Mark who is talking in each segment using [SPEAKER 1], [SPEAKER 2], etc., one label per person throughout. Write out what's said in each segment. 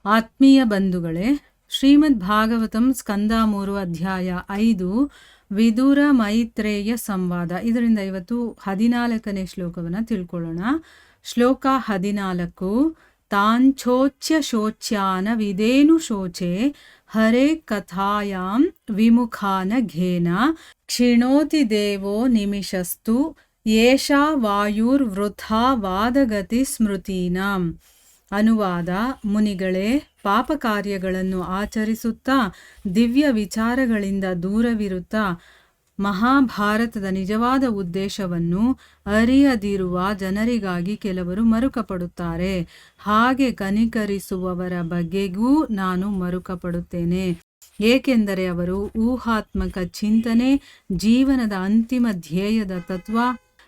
[SPEAKER 1] ಆತ್ಮೀಯ ಬಂಧುಗಳೇ, ಶ್ರೀಮದ್ ಭಾಗವತಂ ಸ್ಕಂದ 3 ಅಧ್ಯಾಯ 5 ವಿದುರ ಮೈತ್ರೇಯ ಸಂವಾದ. ಇದರಿಂದ ಇವತ್ತು 14ನೇ ಶ್ಲೋಕವನ್ನು ತಿಳ್ಕೊಳ್ಳೋಣ. ಶ್ಲೋಕ 14. ತಾಂಚೋಚ್ಯ ಶೋಚ್ಯಾನ ವಿದೇನು ಶೋಚೆ ಹರೇ ಕಥಾಯಾಂ ವಿಮುಖಾನ ಘೇನ ಕ್ಷಿಣೋತಿ ದೇವೋ ನಿಮಿಷಸ್ತು ಯೇಷಾ ವಾಯುರ್ವೃಥಾ ವಾದಗತಿ ಸ್ಮೃತೀನಾಂ. ಅನುವಾದ: ಮುನಿಗಳೇ, ಪಾಪ ಕಾರ್ಯಗಳನ್ನು ಆಚರಿಸುತ್ತಾ ದಿವ್ಯ ವಿಚಾರಗಳಿಂದ ದೂರವಿರುತ್ತಾ ಮಹಾಭಾರತದ ನಿಜವಾದ ಉದ್ದೇಶವನ್ನು ಅರಿಯದಿರುವ ಜನರಿಗಾಗಿ ಕೆಲವರು ಮರುಕಪಡುತ್ತಾರೆ. ಹಾಗೆ ಕನಿಕರಿಸುವವರ ಬಗ್ಗೆಗೂ ನಾನು ಮರುಕಪಡುತ್ತೇನೆ, ಏಕೆಂದರೆ ಅವರು ಊಹಾತ್ಮಕ ಚಿಂತನೆ, ಜೀವನದ ಅಂತಿಮ ಧ್ಯೇಯದ ತತ್ವ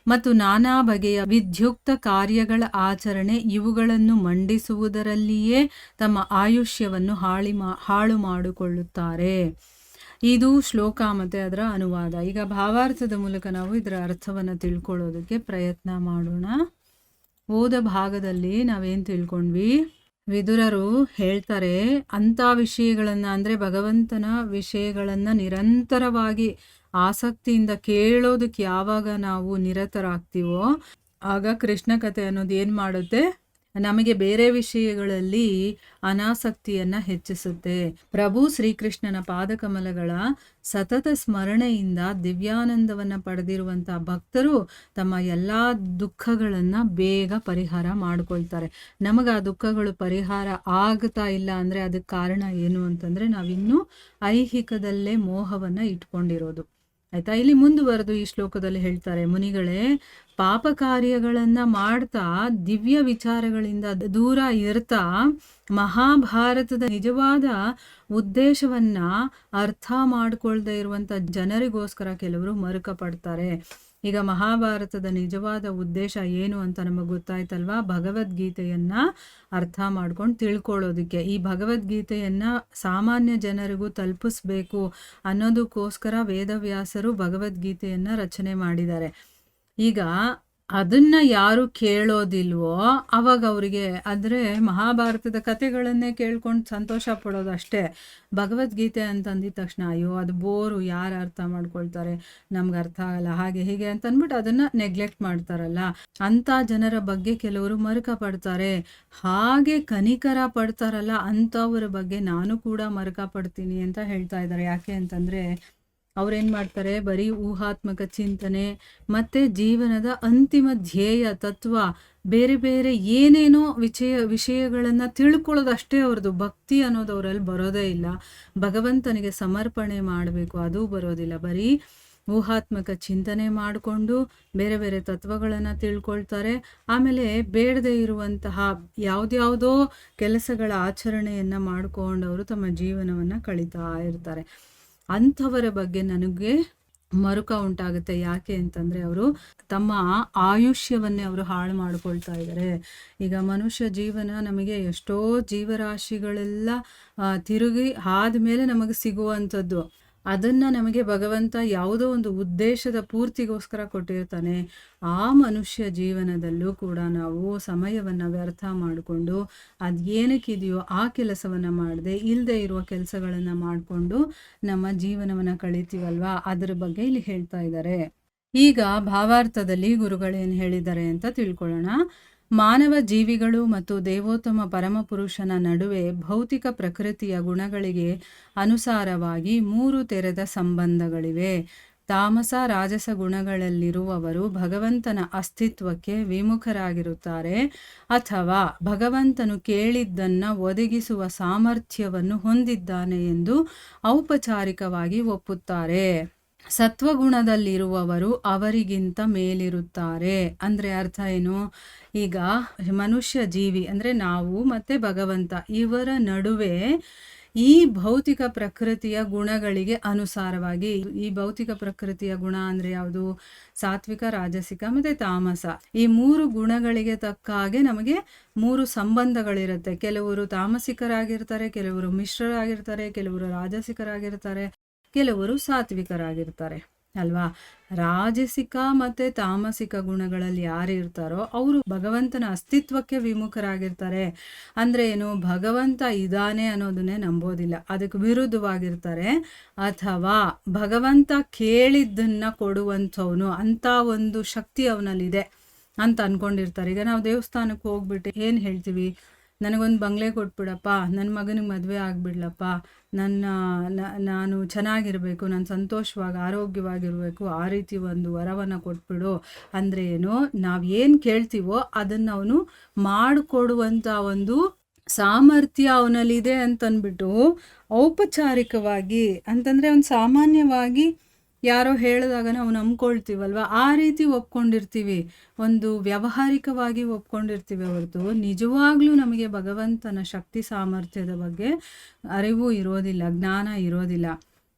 [SPEAKER 1] ಮತ್ತು ನಾನಾ ಬಗೆಯ ವಿಧ್ಯುಕ್ತ ಕಾರ್ಯಗಳ ಆಚರಣೆ ಇವುಗಳನ್ನು ಮಂಡಿಸುವುದರಲ್ಲಿಯೇ ತಮ್ಮ ಆಯುಷ್ಯವನ್ನು ಹಾಳು ಮಾಡಿಕೊಳ್ಳುತ್ತಾರೆ. ಇದು ಶ್ಲೋಕ ಮತ್ತು ಅದರ ಅನುವಾದ. ಈಗ ಭಾವಾರ್ಥದ ಮೂಲಕ ನಾವು ಇದರ ಅರ್ಥವನ್ನು ತಿಳ್ಕೊಳ್ಳೋದಕ್ಕೆ ಪ್ರಯತ್ನ ಮಾಡೋಣ. ಓದ ಭಾಗದಲ್ಲಿ ನಾವೇನು ತಿಳ್ಕೊಂಡ್ವಿ? ವಿದುರರು ಹೇಳ್ತಾರೆ, ಅಂಥ ವಿಷಯಗಳನ್ನು ಅಂದರೆ ಭಗವಂತನ ವಿಷಯಗಳನ್ನು ನಿರಂತರವಾಗಿ ಆಸಕ್ತಿಯಿಂದ ಕೇಳೋದಕ್ಕೆ ಯಾವಾಗ ನಾವು ನಿರತರಾಗ್ತೀವೋ ಆಗ ಕೃಷ್ಣ ಕಥೆ ಅನ್ನೋದು ಏನು ಮಾಡುತ್ತೆ, ನಮಗೆ ಬೇರೆ ವಿಷಯಗಳಲ್ಲಿ ಅನಾಸಕ್ತಿಯನ್ನು ಹೆಚ್ಚಿಸುತ್ತೆ. ಪ್ರಭು ಶ್ರೀಕೃಷ್ಣನ ಪಾದಕಮಲಗಳ ಸತತ ಸ್ಮರಣೆಯಿಂದ ದಿವ್ಯಾನಂದವನ್ನು ಪಡೆದಿರುವಂಥ ಭಕ್ತರು ತಮ್ಮ ಎಲ್ಲ ದುಃಖಗಳನ್ನು ಬೇಗ ಪರಿಹಾರ ಮಾಡ್ಕೊಳ್ತಾರೆ. ನಮಗೆ ಆ ದುಃಖಗಳು ಪರಿಹಾರ ಆಗ್ತಾ ಇಲ್ಲ ಅಂದರೆ ಅದಕ್ಕೆ ಕಾರಣ ಏನು ಅಂತಂದರೆ ನಾವಿನ್ನೂ ಐಹಿಕದಲ್ಲೇ ಮೋಹವನ್ನು ಇಟ್ಕೊಂಡಿರೋದು. ಆಯ್ತಾ? ಇಲ್ಲಿ ಮುಂದುವರೆದು ಈ ಶ್ಲೋಕದಲ್ಲಿ ಹೇಳ್ತಾರೆ, ಮುನಿಗಳೇ, ಪಾಪ ಕಾರ್ಯಗಳನ್ನು ಮಾಡ್ತಾ ದಿವ್ಯ ವಿಚಾರಗಳಿಂದ ದೂರ ಇರ್ತಾ ಮಹಾಭಾರತದ ನಿಜವಾದ ಉದ್ದೇಶವನ್ನ ಅರ್ಥ ಮಾಡ್ಕೊಳ್ದೇ ಇರುವಂಥ ಜನರಿಗೋಸ್ಕರ ಕೆಲವರು ಮರುಕ ಪಡ್ತಾರೆ. ಈಗ ಮಹಾಭಾರತದ ನಿಜವಾದ ಉದ್ದೇಶ ಏನು ಅಂತ ನಮಗೆ ಗೊತ್ತಾಯ್ತಲ್ವಾ? ಭಗವದ್ಗೀತೆಯನ್ನ ಅರ್ಥ ಮಾಡ್ಕೊಂಡು ತಿಳ್ಕೊಳ್ಳೋದಕ್ಕೆ. ಈ ಭಗವದ್ಗೀತೆಯನ್ನ ಸಾಮಾನ್ಯ ಜನರಿಗೂ ತಲುಪಿಸ್ಬೇಕು ಅನ್ನೋದಕ್ಕೋಸ್ಕರ ವೇದವ್ಯಾಸರು ಭಗವದ್ಗೀತೆಯನ್ನ ರಚನೆ ಮಾಡಿದ್ದಾರೆ. ಈಗ ಅದನ್ನ ಯಾರು ಕೇಳೋದಿಲ್ವೋ ಅವಾಗ ಅವರಿಗೆ ಅಂದರೆ ಮಹಾಭಾರತದ ಕಥೆಗಳನ್ನೇ ಕೇಳ್ಕೊಂಡು ಸಂತೋಷ ಪಡೋದು ಅಷ್ಟೇ. ಭಗವದ್ಗೀತೆ ಅಂತಂದಿದ ತಕ್ಷಣ ಅಯ್ಯೋ ಅದು ಬೋರು, ಯಾರು ಅರ್ಥ ಮಾಡ್ಕೊಳ್ತಾರೆ, ನಮ್ಗೆ ಅರ್ಥ ಆಗಲ್ಲ, ಹಾಗೆ ಹೀಗೆ ಅಂತ ಅಂದ್ಬಿಟ್ಟು ಅದನ್ನ ನೆಗ್ಲೆಕ್ಟ್ ಮಾಡ್ತಾರಲ್ಲ, ಅಂಥ ಜನರ ಬಗ್ಗೆ ಕೆಲವರು ಮರುಕ ಪಡ್ತಾರೆ. ಹಾಗೆ ಕನಿಕರ ಪಡ್ತಾರಲ್ಲ ಅಂಥವ್ರ ಬಗ್ಗೆ ನಾನು ಕೂಡ ಮರುಕ ಪಡ್ತೀನಿ ಅಂತ ಹೇಳ್ತಾ ಇದ್ದಾರೆ. ಯಾಕೆ ಅಂತಂದರೆ ಅವ್ರೇನು ಮಾಡ್ತಾರೆ, ಬರೀ ಊಹಾತ್ಮಕ ಚಿಂತನೆ ಮತ್ತು ಜೀವನದ ಅಂತಿಮ ಧ್ಯೇಯ ತತ್ವ ಬೇರೆ ಬೇರೆ ಏನೇನೋ ವಿಷಯಗಳನ್ನು ತಿಳ್ಕೊಳ್ಳೋದಷ್ಟೇ ಅವ್ರದ್ದು. ಭಕ್ತಿ ಅನ್ನೋದು ಅವರಲ್ಲಿ ಬರೋದೇ ಇಲ್ಲ. ಭಗವಂತನಿಗೆ ಸಮರ್ಪಣೆ ಮಾಡಬೇಕು, ಅದು ಬರೋದಿಲ್ಲ. ಬರೀ ಊಹಾತ್ಮಕ ಚಿಂತನೆ ಮಾಡಿಕೊಂಡು ಬೇರೆ ಬೇರೆ ತತ್ವಗಳನ್ನು ತಿಳ್ಕೊಳ್ತಾರೆ. ಆಮೇಲೆ ಬೇಡದೇ ಇರುವಂತಹ ಯಾವುದ್ಯಾವುದೋ ಕೆಲಸಗಳ ಆಚರಣೆಯನ್ನು ಮಾಡಿಕೊಂಡು ಅವರು ತಮ್ಮ ಜೀವನವನ್ನು ಕಳೀತಾ ಇರ್ತಾರೆ. ಅಂಥವರ ಬಗ್ಗೆ ನನಗೆ ಮರುಕ ಉಂಟಾಗುತ್ತೆ. ಯಾಕೆ ಅಂತಂದರೆ ಅವರು ತಮ್ಮ ಆಯುಷ್ಯವನ್ನೇ ಅವರು ಹಾಳು ಮಾಡ್ಕೊಳ್ತಾ ಇದ್ದಾರೆ. ಈಗ ಮನುಷ್ಯ ಜೀವನ ನಮಗೆ ಎಷ್ಟೋ ಜೀವರಾಶಿಗಳೆಲ್ಲ ತಿರುಗಿ ಆದಮೇಲೆ ನಮಗೆ ಸಿಗುವಂಥದ್ದು. ಅದನ್ನು ನಮಗೆ ಭಗವಂತ ಯಾವುದೋ ಒಂದು ಉದ್ದೇಶದ ಪೂರ್ತಿಗೋಸ್ಕರ ಕೊಟ್ಟಿರ್ತಾನೆ. ಆ ಮನುಷ್ಯ ಜೀವನದಲ್ಲೂ ಕೂಡ ನಾವು ಸಮಯವನ್ನು ವ್ಯರ್ಥ ಮಾಡಿಕೊಂಡು ಅದು ಏನಕ್ಕಿದೆಯೋ ಆ ಕೆಲಸವನ್ನು ಮಾಡದೆ ಇಲ್ಲದೆ ಇರುವ ಕೆಲಸಗಳನ್ನು ಮಾಡಿಕೊಂಡು ನಮ್ಮ ಜೀವನವನ್ನು ಕಳೀತೀವಲ್ವಾ, ಅದರ ಬಗ್ಗೆ ಇಲ್ಲಿ ಹೇಳ್ತಾ ಇದ್ದಾರೆ. ಈಗ ಭಾವಾರ್ಥದಲ್ಲಿ ಗುರುಗಳೇನು ಹೇಳಿದ್ದಾರೆ ಅಂತ ತಿಳ್ಕೊಳ್ಳೋಣ. ಮಾನವ ಜೀವಿಗಳು ಮತ್ತು ದೇವೋತ್ತಮ ಪರಮಪುರುಷನ ನಡುವೆ ಭೌತಿಕ ಪ್ರಕೃತಿಯ ಗುಣಗಳಿಗೆ ಅನುಸಾರವಾಗಿ 3 ತೆರೆದ ಸಂಬಂಧಗಳಿವೆ. ತಾಮಸ ರಾಜಸ ಗುಣಗಳಲ್ಲಿರುವವರು ಭಗವಂತನ ಅಸ್ತಿತ್ವಕ್ಕೆ ವಿಮುಖರಾಗಿರುತ್ತಾರೆ ಅಥವಾ ಭಗವಂತನು ಕೇಳಿದ್ದನ್ನು ಒದಗಿಸುವ ಸಾಮರ್ಥ್ಯವನ್ನು ಹೊಂದಿದ್ದಾನೆ ಎಂದು ಔಪಚಾರಿಕವಾಗಿ ಒಪ್ಪುತ್ತಾರೆ. ಸತ್ವಗುಣದಲ್ಲಿರುವವರು ಅವರಿಗಿಂತ ಮೇಲಿರುತ್ತಾರೆ. ಅಂದರೆ ಅರ್ಥ ಏನು? ಈಗ ಮನುಷ್ಯ ಜೀವಿ ಅಂದರೆ ನಾವು ಮತ್ತು ಭಗವಂತ ಇವರ ನಡುವೆ ಈ ಭೌತಿಕ ಪ್ರಕೃತಿಯ ಗುಣಗಳಿಗೆ ಅನುಸಾರವಾಗಿ, ಈ ಭೌತಿಕ ಪ್ರಕೃತಿಯ ಗುಣ ಅಂದರೆ ಯಾವುದು? ಸಾತ್ವಿಕ, ರಾಜಸಿಕ ಮತ್ತು ತಾಮಸ. ಈ 3 ಗುಣಗಳಿಗೆ ತಕ್ಕ ಹಾಗೆ ನಮಗೆ 3 ಸಂಬಂಧಗಳಿರುತ್ತೆ. ಕೆಲವರು ತಾಮಸಿಕರಾಗಿರ್ತಾರೆ, ಕೆಲವರು ಮಿಶ್ರರಾಗಿರ್ತಾರೆ, ಕೆಲವರು ರಾಜಸಿಕರಾಗಿರ್ತಾರೆ, ಕೆಲವರು ಸಾತ್ವಿಕರಾಗಿರ್ತಾರೆ. ಅಲ್ವಾ? ರಾಜಸಿಕ ಮತ್ತು ತಾಮಸಿಕ ಗುಣಗಳಲ್ಲಿ ಯಾರು ಇರ್ತಾರೋ ಅವರು ಭಗವಂತನ ಅಸ್ತಿತ್ವಕ್ಕೆ ವಿಮುಖರಾಗಿರ್ತಾರೆ. ಅಂದರೆ ಏನು, ಭಗವಂತ ಇದ್ದಾನೆ ಅನ್ನೋದನ್ನೇ ನಂಬೋದಿಲ್ಲ, ಅದಕ್ಕೆ ವಿರುದ್ಧವಾಗಿರ್ತಾರೆ. ಅಥವಾ ಭಗವಂತ ಕೇಳಿದ್ದನ್ನು ಕೊಡುವಂಥವನು, ಅಂಥ ಒಂದು ಶಕ್ತಿ ಅವನಲ್ಲಿದೆ ಅಂತ ಅಂದ್ಕೊಂಡಿರ್ತಾರೆ. ಈಗ ನಾವು ದೇವಸ್ಥಾನಕ್ಕೆ ಹೋಗ್ಬಿಟ್ಟು ಏನು ಹೇಳ್ತೀವಿ, ನನಗೊಂದು ಬಂಗ್ಲೆ ಕೊಟ್ಬಿಡಪ್ಪ, ನನ್ನ ಮಗನಿಗೆ ಮದುವೆ ಆಗಿಬಿಡ್ಲಪ್ಪ, ನಾನು ಚೆನ್ನಾಗಿರಬೇಕು, ನಾನು ಸಂತೋಷವಾಗಿ ಆರೋಗ್ಯವಾಗಿರಬೇಕು, ಆ ರೀತಿ ಒಂದು ವರವನ್ನು ಕೊಟ್ಬಿಡು ಅಂದರೆ ಏನು, ನಾವು ಏನು ಕೇಳ್ತೀವೋ ಅದನ್ನು ಅವನು ಮಾಡಿಕೊಡುವಂಥ ಒಂದು ಸಾಮರ್ಥ್ಯ ಅವನಲ್ಲಿದೆ ಅಂತಂದ್ಬಿಟ್ಟು ಔಪಚಾರಿಕವಾಗಿ, ಅಂತಂದರೆ ಒಂದು ಸಾಮಾನ್ಯವಾಗಿ ಯಾರೋ ಹೇಳಿದಾಗ ನಾವು ನಂಬ್ಕೊಳ್ತೀವಲ್ವ, ಆ ರೀತಿ ಒಪ್ಕೊಂಡಿರ್ತೀವಿ, ಒಂದು ವ್ಯಾವಹಾರಿಕವಾಗಿ ಒಪ್ಕೊಂಡಿರ್ತೀವಿ ಹೊರತು ನಿಜವಾಗ್ಲೂ ನಮಗೆ ಭಗವಂತನ ಶಕ್ತಿ ಸಾಮರ್ಥ್ಯದ ಬಗ್ಗೆ ಅರಿವು ಇರೋದಿಲ್ಲ, ಜ್ಞಾನ ಇರೋದಿಲ್ಲ.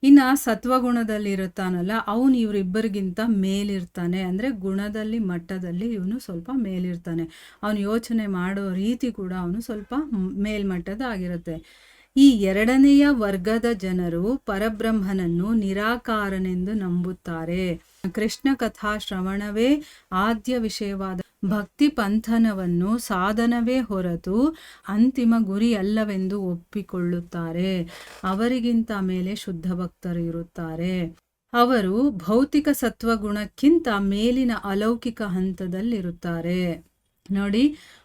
[SPEAKER 1] ಇನ್ನು ಸತ್ವಗುಣದಲ್ಲಿ ಇರುತ್ತಾನಲ್ಲ, ಅವನು ಇವರಿಬ್ಬರಿಗಿಂತ ಮೇಲಿರ್ತಾನೆ. ಅಂದರೆ ಗುಣದಲ್ಲಿ ಮಟ್ಟದಲ್ಲಿ ಇವನು ಸ್ವಲ್ಪ ಮೇಲಿರ್ತಾನೆ. ಅವನು ಯೋಚನೆ ಮಾಡೋ ರೀತಿ ಕೂಡ ಅವನು ಸ್ವಲ್ಪ ಮೇಲ್ಮಟ್ಟದಾಗಿರುತ್ತೆ. ಈ ಎರಡನೆಯ ವರ್ಗದ ಜನರು ಪರಬ್ರಹ್ಮನನ್ನು ನಿರಾಕಾರನೆಂದು ನಂಬುತ್ತಾರೆ. ಕೃಷ್ಣ ಕಥಾ ಶ್ರವಣವೇ ಆದ್ಯ ವಿಷಯವಾದ ಭಕ್ತಿ ಪಂಥನವನ್ನು ಸಾಧನವೇ ಹೊರತು ಅಂತಿಮ ಗುರಿಯಲ್ಲವೆಂದು ಒಪ್ಪಿಕೊಳ್ಳುತ್ತಾರೆ. ಅವರಿಗಿಂತ ಮೇಲೆ ಶುದ್ಧ ಭಕ್ತರು ಇರುತ್ತಾರೆ. ಅವರು ಭೌತಿಕ ಸತ್ವಗುಣಕ್ಕಿಂತ ಮೇಲಿನ ಅಲೌಕಿಕ ಹಂತದಲ್ಲಿರುತ್ತಾರೆ. ನೋಡಿ,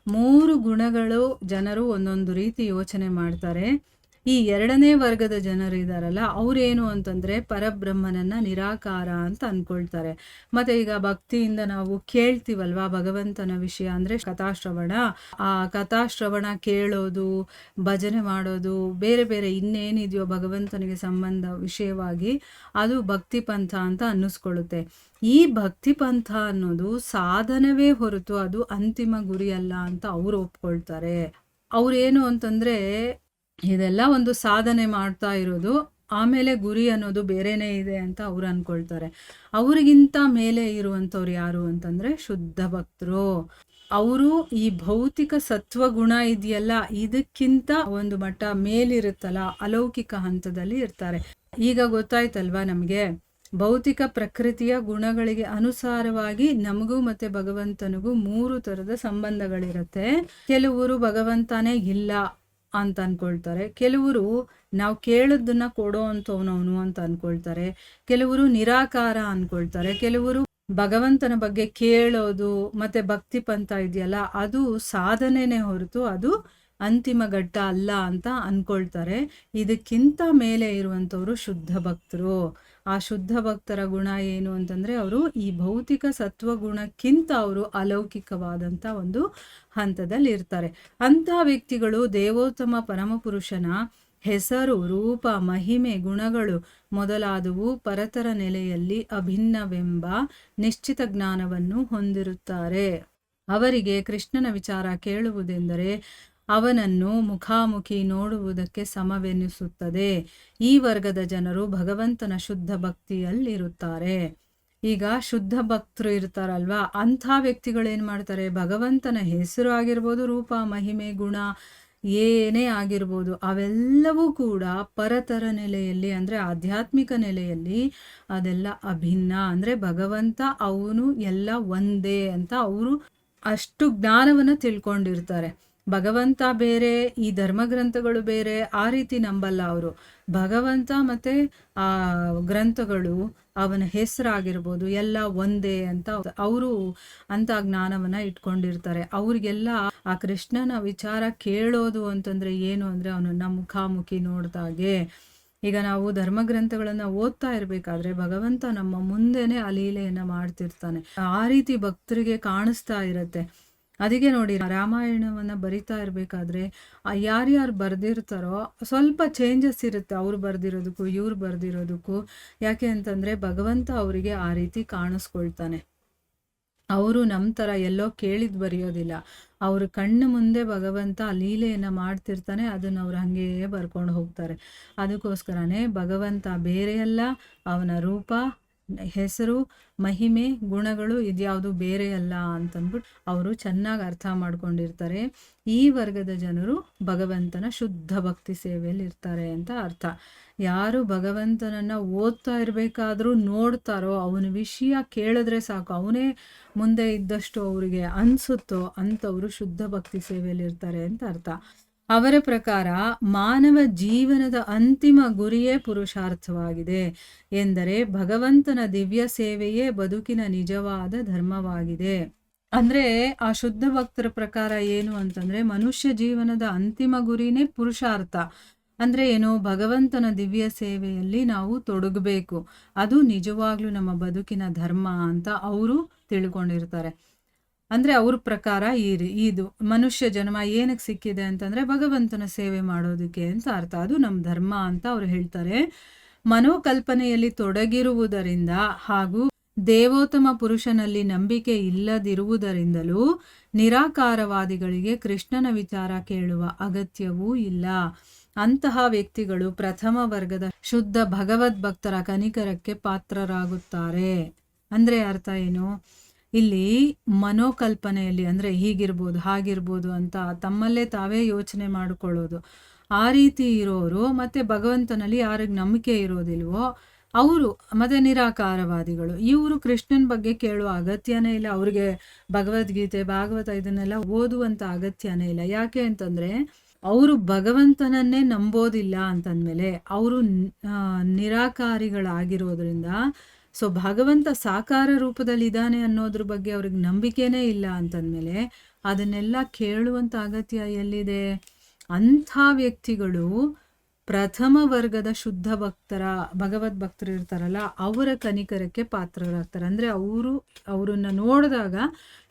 [SPEAKER 1] 3 ಗುಣಗಳು ಜನರು ಒಂದೊಂದು ರೀತಿ ಯೋಚನೆ ಮಾಡ್ತಾರೆ. ಈ ಎರಡನೇ ವರ್ಗದ ಜನರು ಇದ್ದಾರಲ್ಲ, ಅವರೇನು ಅಂತಂದರೆ ಪರಬ್ರಹ್ಮನನ್ನು ನಿರಾಕಾರ ಅಂತ ಅಂದ್ಕೊಳ್ತಾರೆ. ಮತ್ತು ಈಗ ಭಕ್ತಿಯಿಂದ ನಾವು ಕೇಳ್ತೀವಲ್ವ ಭಗವಂತನ ವಿಷಯ, ಅಂದರೆ ಕಥಾಶ್ರವಣ, ಆ ಕಥಾಶ್ರವಣ ಕೇಳೋದು, ಭಜನೆ ಮಾಡೋದು, ಬೇರೆ ಬೇರೆ ಇನ್ನೇನಿದೆಯೋ ಭಗವಂತನಿಗೆ ಸಂಬಂಧ ವಿಷಯವಾಗಿ, ಅದು ಭಕ್ತಿ ಪಂಥ ಅಂತ ಅನ್ನಿಸ್ಕೊಳ್ಳುತ್ತೆ. ಈ ಭಕ್ತಿ ಪಂಥ ಅನ್ನೋದು ಸಾಧನವೇ ಹೊರತು ಅದು ಅಂತಿಮ ಗುರಿಯಲ್ಲ ಅಂತ ಅವರು ಒಪ್ಕೊಳ್ತಾರೆ. ಅವ್ರೇನು ಅಂತಂದರೆ ಇದೆಲ್ಲ ಒಂದು ಸಾಧನೆ ಮಾಡ್ತಾ ಇರೋದು, ಆಮೇಲೆ ಗುರಿ ಅನ್ನೋದು ಬೇರೆನೇ ಇದೆ ಅಂತ ಅವ್ರು ಅಂದ್ಕೊಳ್ತಾರೆ. ಅವರಿಗಿಂತ ಮೇಲೆ ಇರುವಂಥವ್ರು ಯಾರು ಅಂತಂದರೆ ಶುದ್ಧ ಭಕ್ತರು. ಅವರು ಈ ಭೌತಿಕ ಸತ್ವಗುಣ ಇದೆಯಲ್ಲ, ಇದಕ್ಕಿಂತ ಒಂದು ಮಟ್ಟ ಮೇಲಿರುತ್ತಲ್ಲ, ಅಲೌಕಿಕ ಹಂತದಲ್ಲಿ ಇರ್ತಾರೆ. ಈಗ ಗೊತ್ತಾಯ್ತಲ್ವಾ ನಮಗೆ, ಭೌತಿಕ ಪ್ರಕೃತಿಯ ಗುಣಗಳಿಗೆ ಅನುಸಾರವಾಗಿ ನಮಗೂ ಮತ್ತು ಭಗವಂತನಿಗೂ 3 ಥರದ ಸಂಬಂಧಗಳಿರುತ್ತೆ. ಕೆಲವರು ಭಗವಂತನೇ ಇಲ್ಲ ಅಂತ ಅಂದ್ಕೊಳ್ತಾರೆ, ಕೆಲವರು ನಾವು ಕೇಳೋದನ್ನ ಕೊಡೋ ಅಂಥವನವನು ಅಂತ ಅಂದ್ಕೊಳ್ತಾರೆ, ಕೆಲವರು ನಿರಾಕಾರ ಅಂದ್ಕೊಳ್ತಾರೆ, ಕೆಲವರು ಭಗವಂತನ ಬಗ್ಗೆ ಕೇಳೋದು ಮತ್ತು ಭಕ್ತಿ ಪಂಥ ಇದೆಯಲ್ಲ ಅದು ಸಾಧನೆನೇ ಹೊರತು ಅದು ಅಂತಿಮ ಘಟ್ಟ ಅಲ್ಲ ಅಂತ ಅಂದ್ಕೊಳ್ತಾರೆ. ಇದಕ್ಕಿಂತ ಮೇಲೆ ಇರುವಂಥವರು ಶುದ್ಧ ಭಕ್ತರು. ಆ ಶುದ್ಧ ಭಕ್ತರ ಗುಣ ಏನು ಅಂತಂದರೆ ಅವರು ಈ ಭೌತಿಕ ಸತ್ವಗುಣಕ್ಕಿಂತ ಅವರು ಅಲೌಕಿಕವಾದಂಥ ಒಂದು ಹಂತದಲ್ಲಿ ಇರ್ತಾರೆ. ಅಂಥ ವ್ಯಕ್ತಿಗಳು ದೇವೋತ್ತಮ ಪರಮಪುರುಷನ ಹೆಸರು, ರೂಪ, ಮಹಿಮೆ, ಗುಣಗಳು ಮೊದಲಾದವು ಪರತರ ನೆಲೆಯಲ್ಲಿ ಅಭಿನ್ನವೆಂಬ ನಿಶ್ಚಿತ ಜ್ಞಾನವನ್ನು ಹೊಂದಿರುತ್ತಾರೆ. ಅವರಿಗೆ ಕೃಷ್ಣನ ವಿಚಾರ ಕೇಳುವುದೆಂದರೆ ಅವನನ್ನು ಮುಖಾಮುಖಿ ನೋಡುವುದಕ್ಕೆ ಸಮವೆನಿಸುತ್ತದೆ. ಈ ವರ್ಗದ ಜನರು ಭಗವಂತನ ಶುದ್ಧ ಭಕ್ತಿಯಲ್ಲಿರುತ್ತಾರೆ. ಈಗ ಶುದ್ಧ ಭಕ್ತರು ಇರ್ತಾರಲ್ವಾ, ಅಂಥ ವ್ಯಕ್ತಿಗಳೇನು ಮಾಡ್ತಾರೆ, ಭಗವಂತನ ಹೆಸರು ಆಗಿರ್ಬೋದು, ರೂಪ, ಮಹಿಮೆ, ಗುಣ ಏನೇ ಆಗಿರ್ಬೋದು, ಅವೆಲ್ಲವೂ ಕೂಡ ಪರತರ ನೆಲೆಯಲ್ಲಿ, ಅಂದರೆ ಆಧ್ಯಾತ್ಮಿಕ ನೆಲೆಯಲ್ಲಿ ಅದೆಲ್ಲ ಅಭಿನ್ನ. ಅಂದರೆ ಭಗವಂತ ಅವನು ಎಲ್ಲ ಒಂದೇ ಅಂತ ಅವರು ಅಷ್ಟು ಜ್ಞಾನವನ್ನು ತಿಳ್ಕೊಂಡಿರ್ತಾರೆ. ಭಗವಂತ ಬೇರೆ, ಈ ಧರ್ಮಗ್ರಂಥಗಳು ಬೇರೆ, ಆ ರೀತಿ ನಂಬಲ್ಲ ಅವರು. ಭಗವಂತ ಮತ್ತು ಆ ಗ್ರಂಥಗಳು, ಅವನ ಹೆಸರಾಗಿರ್ಬೋದು ಎಲ್ಲ ಒಂದೇ ಅಂತ ಅವರು ಅಂಥ ಜ್ಞಾನವನ್ನು ಇಟ್ಕೊಂಡಿರ್ತಾರೆ. ಅವ್ರಿಗೆಲ್ಲ ಆ ಕೃಷ್ಣನ ವಿಚಾರ ಕೇಳೋದು ಅಂತಂದರೆ ಏನು ಅಂದರೆ ಅವನನ್ನು ಮುಖಾಮುಖಿ ನೋಡ್ದಾಗೆ. ಈಗ ನಾವು ಧರ್ಮಗ್ರಂಥಗಳನ್ನು ಓದ್ತಾ ಇರಬೇಕಾದ್ರೆ ಭಗವಂತ ನಮ್ಮ ಮುಂದೆನೇ ಆ ಲೀಲೆಯನ್ನು ಮಾಡ್ತಿರ್ತಾನೆ. ಆ ರೀತಿ ಭಕ್ತರಿಗೆ ಕಾಣಿಸ್ತಾ ಇರುತ್ತೆ. ಅದಕ್ಕೆ ನೋಡಿ, ರಾಮಾಯಣವನ್ನು ಬರಿತಾ ಇರಬೇಕಾದ್ರೆ ಯಾರ್ಯಾರು ಬರೆದಿರ್ತಾರೋ ಸ್ವಲ್ಪ ಚೇಂಜಸ್ ಇರುತ್ತೆ, ಅವ್ರು ಬರೆದಿರೋದಕ್ಕೂ ಇವ್ರು ಬರೆದಿರೋದಕ್ಕೂ. ಯಾಕೆ ಅಂತಂದರೆ ಭಗವಂತ ಅವರಿಗೆ ಆ ರೀತಿ ಕಾಣಿಸ್ಕೊಳ್ತಾನೆ. ಅವರು ನಮ್ಮ ಥರ ಎಲ್ಲೋ ಕೇಳಿದ್ದು ಬರೆಯೋದಿಲ್ಲ, ಅವ್ರ ಕಣ್ಣು ಮುಂದೆ ಭಗವಂತ ಆ ಲೀಲೆಯನ್ನು ಮಾಡ್ತಿರ್ತಾನೆ, ಅದನ್ನು ಅವ್ರು ಹಾಗೇ ಬರ್ಕೊಂಡು ಹೋಗ್ತಾರೆ. ಅದಕ್ಕೋಸ್ಕರನೇ ಭಗವಂತ ಬೇರೆಯಲ್ಲ, ಅವನ ರೂಪ ಹೆಸರು, ಮಹಿಮೆ, ಗುಣಗಳು ಇದ್ಯಾವುದು ಬೇರೆ ಅಲ್ಲ ಅಂತಂದ್ಬಿಟ್ಟು ಅವರು ಚೆನ್ನಾಗಿ ಅರ್ಥ ಮಾಡ್ಕೊಂಡಿರ್ತಾರೆ. ಈ ವರ್ಗದ ಜನರು ಭಗವಂತನ ಶುದ್ಧ ಭಕ್ತಿ ಸೇವೆಯಲ್ಲಿ ಇರ್ತಾರೆ ಅಂತ ಅರ್ಥ. ಯಾರು ಭಗವಂತನನ್ನು ಓದ್ತಾ ಇರಬೇಕಾದ್ರೂ ನೋಡ್ತಾರೋ, ಅವನ ವಿಷಯ ಕೇಳಿದ್ರೆ ಸಾಕು, ಅವನೇ ಮುಂದೆ ಇದ್ದಷ್ಟು ಅವರಿಗೆ ಅನಿಸುತ್ತೋ ಅಂಥವರು ಶುದ್ಧ ಭಕ್ತಿ ಸೇವೆಯಲ್ಲಿ ಇರ್ತಾರೆ ಅಂತ ಅರ್ಥ. ಅವರ ಪ್ರಕಾರ ಮಾನವ ಜೀವನದ ಅಂತಿಮ ಗುರಿಯೇ ಪುರುಷಾರ್ಥವಾಗಿದೆ ಎಂದರೆ ಭಗವಂತನ ದಿವ್ಯ ಸೇವೆಯೇ ಬದುಕಿನ ನಿಜವಾದ ಧರ್ಮವಾಗಿದೆ. ಅಂದ್ರೆ ಆ ಶುದ್ಧ ಭಕ್ತರ ಪ್ರಕಾರ ಏನು ಅಂತಂದ್ರೆ, ಮನುಷ್ಯ ಜೀವನದ ಅಂತಿಮ ಗುರಿನೇ ಪುರುಷಾರ್ಥ. ಅಂದ್ರೆ ಏನು, ಭಗವಂತನ ದಿವ್ಯ ಸೇವೆಯಲ್ಲಿ ನಾವು ತೊಡಗಬೇಕು, ಅದು ನಿಜವಾಗ್ಲೂ ನಮ್ಮ ಬದುಕಿನ ಧರ್ಮ ಅಂತ ಅವರು ತಿಳ್ಕೊಂಡಿರ್ತಾರೆ. ಅಂದರೆ ಅವ್ರ ಪ್ರಕಾರ ಇದು ಮನುಷ್ಯ ಜನ್ಮ ಏನಕ್ಕೆ ಸಿಕ್ಕಿದೆ ಅಂತಂದರೆ ಭಗವಂತನ ಸೇವೆ ಮಾಡೋದಕ್ಕೆ ಅಂತ ಅರ್ಥ. ಅದು ನಮ್ಮ ಧರ್ಮ ಅಂತ ಅವ್ರು ಹೇಳ್ತಾರೆ. ಮನೋಕಲ್ಪನೆಯಲ್ಲಿ ತೊಡಗಿರುವುದರಿಂದ ಹಾಗೂ ದೇವೋತ್ತಮ ಪುರುಷನಲ್ಲಿ ನಂಬಿಕೆ ಇಲ್ಲದಿರುವುದರಿಂದಲೂ ನಿರಾಕಾರವಾದಿಗಳಿಗೆ ಕೃಷ್ಣನ ವಿಚಾರ ಕೇಳುವ ಅಗತ್ಯವೂ ಇಲ್ಲ. ಅಂತಹ ವ್ಯಕ್ತಿಗಳು ಪ್ರಥಮ ವರ್ಗದ ಶುದ್ಧ ಭಗವದ್ಭಕ್ತರ ಕನಿಕರಕ್ಕೆ ಪಾತ್ರರಾಗುತ್ತಾರೆ. ಅಂದರೆ ಅರ್ಥ ಏನು, ಇಲ್ಲಿ ಮನೋಕಲ್ಪನೆಯಲ್ಲಿ ಅಂದರೆ ಹೀಗಿರ್ಬೋದು ಹಾಗಿರ್ಬೋದು ಅಂತ ತಮ್ಮಲ್ಲೇ ತಾವೇ ಯೋಚನೆ ಮಾಡಿಕೊಳ್ಳೋದು, ಆ ರೀತಿ ಇರೋರು ಮತ್ತು ಭಗವಂತನಲ್ಲಿ ಯಾರಿಗೆ ನಂಬಿಕೆ ಇರೋದಿಲ್ವೋ ಅವರು, ಮತ್ತು ನಿರಾಕಾರವಾದಿಗಳು, ಇವರು ಕೃಷ್ಣನ ಬಗ್ಗೆ ಕೇಳುವ ಅಗತ್ಯನೇ ಇಲ್ಲ. ಅವ್ರಿಗೆ ಭಗವದ್ಗೀತೆ, ಭಾಗವತ ಇದನ್ನೆಲ್ಲ ಓದುವಂಥ ಅಗತ್ಯನೇ ಇಲ್ಲ. ಯಾಕೆ ಅಂತಂದರೆ ಅವರು ಭಗವಂತನನ್ನೇ ನಂಬೋದಿಲ್ಲ ಅಂತಂದಮೇಲೆ ಅವರು ನಿರಾಕಾರಿಗಳಾಗಿರೋದ್ರಿಂದ, ಸೊ ಭಗವಂತ ಸಾಕಾರ ರೂಪದಲ್ಲಿ ಇದ್ದಾನೆ ಅನ್ನೋದ್ರ ಬಗ್ಗೆ ಅವ್ರಿಗೆ ನಂಬಿಕೆನೇ ಇಲ್ಲ ಅಂತಂದಮೇಲೆ ಅದನ್ನೆಲ್ಲ ಕೇಳುವಂಥ ಅಗತ್ಯ ಎಲ್ಲಿದೆ? ಅಂಥ ವ್ಯಕ್ತಿಗಳು ಪ್ರಥಮ ವರ್ಗದ ಶುದ್ಧ ಭಗವದ್ ಭಕ್ತರು ಇರ್ತಾರಲ್ಲ, ಅವರ ಕನಿಕರಕ್ಕೆ ಪಾತ್ರರಾಗ್ತಾರೆ. ಅಂದರೆ ಅವರನ್ನು ನೋಡಿದಾಗ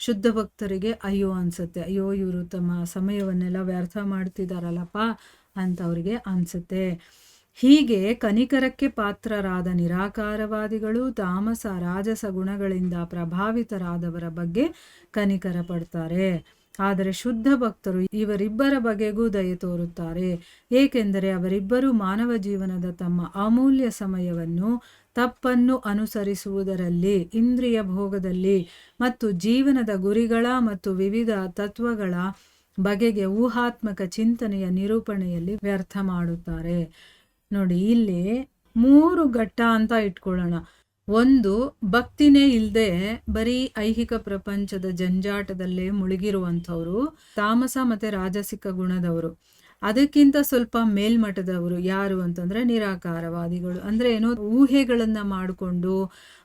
[SPEAKER 1] ಶುದ್ಧ ಭಕ್ತರಿಗೆ ಅಯ್ಯೋ ಅನಿಸುತ್ತೆ, ಅಯ್ಯೋ ಇವರು ತಮ್ಮ ಸಮಯವನ್ನೆಲ್ಲ ವ್ಯರ್ಥ ಮಾಡ್ತಿದ್ದಾರಲ್ಲಪ್ಪ ಅಂತ ಅವರಿಗೆ ಅನಿಸುತ್ತೆ. ಹೀಗೆ ಕನಿಕರಕ್ಕೆ ಪಾತ್ರರಾದ ನಿರಾಕಾರವಾದಿಗಳು ತಾಮಸ ರಾಜಸ ಗುಣಗಳಿಂದ ಪ್ರಭಾವಿತರಾದವರ ಬಗ್ಗೆ ಕನಿಕರ ಪಡ್ತಾರೆ. ಆದರೆ ಶುದ್ಧ ಭಕ್ತರು ಇವರಿಬ್ಬರ ಬಗೆಗೂ ದಯೆ ತೋರುತ್ತಾರೆ. ಏಕೆಂದರೆ ಅವರಿಬ್ಬರು ಮಾನವ ಜೀವನದ ತಮ್ಮ ಅಮೂಲ್ಯ ಸಮಯವನ್ನು ತಪ್ಪನ್ನು ಅನುಸರಿಸುವುದರಲ್ಲಿ, ಇಂದ್ರಿಯ ಭೋಗದಲ್ಲಿ ಮತ್ತು ಜೀವನದ ಗುರಿಗಳ ಮತ್ತು ವಿವಿಧ ತತ್ವಗಳ ಬಗೆಗೆ ಊಹಾತ್ಮಕ ಚಿಂತನೆಯ ನಿರೂಪಣೆಯಲ್ಲಿ ವ್ಯರ್ಥ ಮಾಡುತ್ತಾರೆ. ನೋಡಿ, ಇಲ್ಲಿ 3 ಘಟ್ಟ ಅಂತ ಇಟ್ಕೊಳ್ಳೋಣ. ಒಂದು, ಭಕ್ತಿನೇ ಇಲ್ಲದೆ ಬರೀ ಐಹಿಕ ಪ್ರಪಂಚದ ಜಂಜಾಟದಲ್ಲೇ ಮುಳುಗಿರುವಂಥವ್ರು, ತಾಮಸ ಮತ್ತು ರಾಜಸಿಕ ಗುಣದವರು. ಅದಕ್ಕಿಂತ ಸ್ವಲ್ಪ ಮೇಲ್ಮಟ್ಟದವರು ಯಾರು ಅಂತಂದರೆ ನಿರಾಕಾರವಾದಿಗಳು. ಅಂದರೆ ಏನೋ ಊಹೆಗಳನ್ನು ಮಾಡಿಕೊಂಡು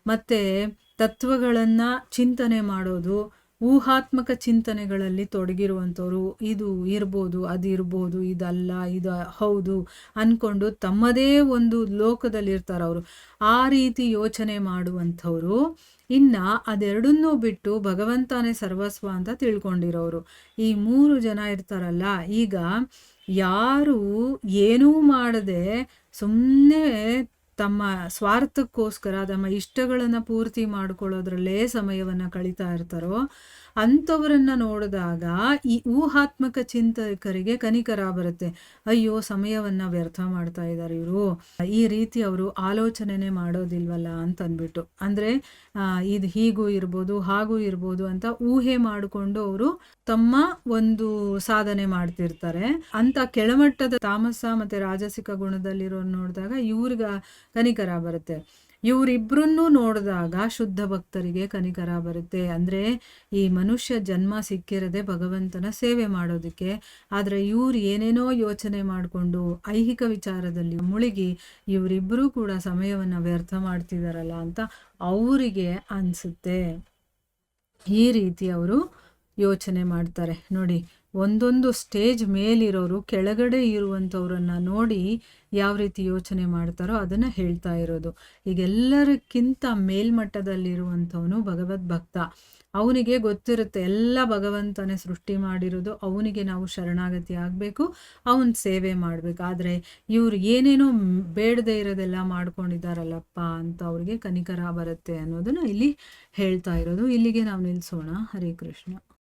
[SPEAKER 1] ಮತ್ತು ತತ್ವಗಳನ್ನು ಚಿಂತನೆ ಮಾಡೋದು, ಊಹಾತ್ಮಕ ಚಿಂತನೆಗಳಲ್ಲಿ ತೊಡಗಿರುವಂಥವ್ರು. ಇದು ಇರ್ಬೋದು, ಅದು ಇರ್ಬೋದು, ಇದಲ್ಲ, ಇದು ಹೌದು ಅಂದ್ಕೊಂಡು ತಮ್ಮದೇ ಒಂದು ಲೋಕದಲ್ಲಿರ್ತಾರೆ ಅವರು. ಆ ರೀತಿ ಯೋಚನೆ ಮಾಡುವಂಥವ್ರು. ಇನ್ನು ಅದೆರಡನ್ನೂ ಬಿಟ್ಟು ಭಗವಂತನೇ ಸರ್ವಸ್ವ ಅಂತ ತಿಳ್ಕೊಂಡಿರೋರು. ಈ 3 ಜನ ಇರ್ತಾರಲ್ಲ, ಈಗ ಯಾರು ಏನೂ ಮಾಡದೆ ಸುಮ್ಮನೆ ತಮ್ಮ ಸ್ವಾರ್ಥಕ್ಕೋಸ್ಕರ ತಮ್ಮ ಇಷ್ಟಗಳನ್ನು ಪೂರ್ತಿ ಮಾಡ್ಕೊಳ್ಳೋದ್ರಲ್ಲೇ ಸಮಯವನ್ನು ಕಳೀತಾ ಇರ್ತಾರೋ ಅಂಥವರನ್ನು ನೋಡಿದಾಗ ಈ ಊಹಾತ್ಮಕ ಚಿಂತಕರಿಗೆ ಕನಿಕರ ಬರುತ್ತೆ. ಅಯ್ಯೋ, ಸಮಯವನ್ನು ವ್ಯರ್ಥ ಮಾಡ್ತಾ ಇದ್ದಾರೆ ಇವರು, ಈ ರೀತಿ ಅವರು ಆಲೋಚನೆನೇ ಮಾಡೋದಿಲ್ವಲ್ಲ ಅಂತಂದ್ಬಿಟ್ಟು. ಅಂದರೆ ಇದು ಹೀಗೂ ಇರ್ಬೋದು ಹಾಗೂ ಇರ್ಬೋದು ಅಂತ ಊಹೆ ಮಾಡಿಕೊಂಡು ಅವರು ತಮ್ಮ ಒಂದು ಸಾಧನೆ ಮಾಡ್ತಿರ್ತಾರೆ. ಅಂತ ಕೆಳಮಟ್ಟದ ತಾಮಸ ಮತ್ತು ರಾಜಸಿಕ ಗುಣದಲ್ಲಿರೋ ನೋಡಿದಾಗ ಇವ್ರಿಗೆ ಕನಿಕರ ಬರುತ್ತೆ. ಇವರಿಬ್ಬರನ್ನೂ ನೋಡಿದಾಗ ಶುದ್ಧ ಭಕ್ತರಿಗೆ ಕನಿಕರ ಬರುತ್ತೆ. ಅಂದರೆ ಈ ಮನುಷ್ಯ ಜನ್ಮ ಸಿಕ್ಕಿರದೆ ಭಗವಂತನ ಸೇವೆ ಮಾಡೋದಕ್ಕೆ, ಆದರೆ ಇವ್ರು ಏನೇನೋ ಯೋಚನೆ ಮಾಡಿಕೊಂಡು ಐಹಿಕ ವಿಚಾರದಲ್ಲಿ ಮುಳುಗಿ ಇವರಿಬ್ಬರೂ ಕೂಡ ಸಮಯವನ್ನು ವ್ಯರ್ಥ ಮಾಡ್ತಿದ್ದಾರಲ್ಲ ಅಂತ ಅವರಿಗೆ ಅನಿಸುತ್ತೆ. ಈ ರೀತಿ ಅವರು ಯೋಚನೆ ಮಾಡ್ತಾರೆ. ನೋಡಿ, ಒಂದೊಂದು ಸ್ಟೇಜ್ ಮೇಲಿರೋರು ಕೆಳಗಡೆ ಇರುವಂಥವ್ರನ್ನ ನೋಡಿ ಯಾವ ರೀತಿ ಯೋಚನೆ ಮಾಡ್ತಾರೋ ಅದನ್ನು ಹೇಳ್ತಾ ಇರೋದು. ಈಗೆಲ್ಲರಿಗಿಂತ ಮೇಲ್ಮಟ್ಟದಲ್ಲಿರುವಂಥವನು ಭಗವದ್ಭಕ್ತ. ಅವನಿಗೆ ಗೊತ್ತಿರುತ್ತೆ ಎಲ್ಲ ಭಗವಂತನೇ ಸೃಷ್ಟಿ ಮಾಡಿರೋದು, ಅವನಿಗೆ ನಾವು ಶರಣಾಗತಿ ಆಗಬೇಕು, ಅವನ ಸೇವೆ ಮಾಡಬೇಕು. ಆದರೆ ಇವ್ರು ಏನೇನೋ ಬೇಡದೇ ಇರೋದೆಲ್ಲ ಮಾಡ್ಕೊಂಡಿದ್ದಾರಲ್ಲಪ್ಪ ಅಂತ ಅವ್ರಿಗೆ ಕನಿಕರ ಬರುತ್ತೆ ಅನ್ನೋದನ್ನು ಇಲ್ಲಿ ಹೇಳ್ತಾ ಇರೋದು. ಇಲ್ಲಿಗೆ ನಾವು ನಿಲ್ಲಿಸೋಣ. ಹರೇ ಕೃಷ್ಣ.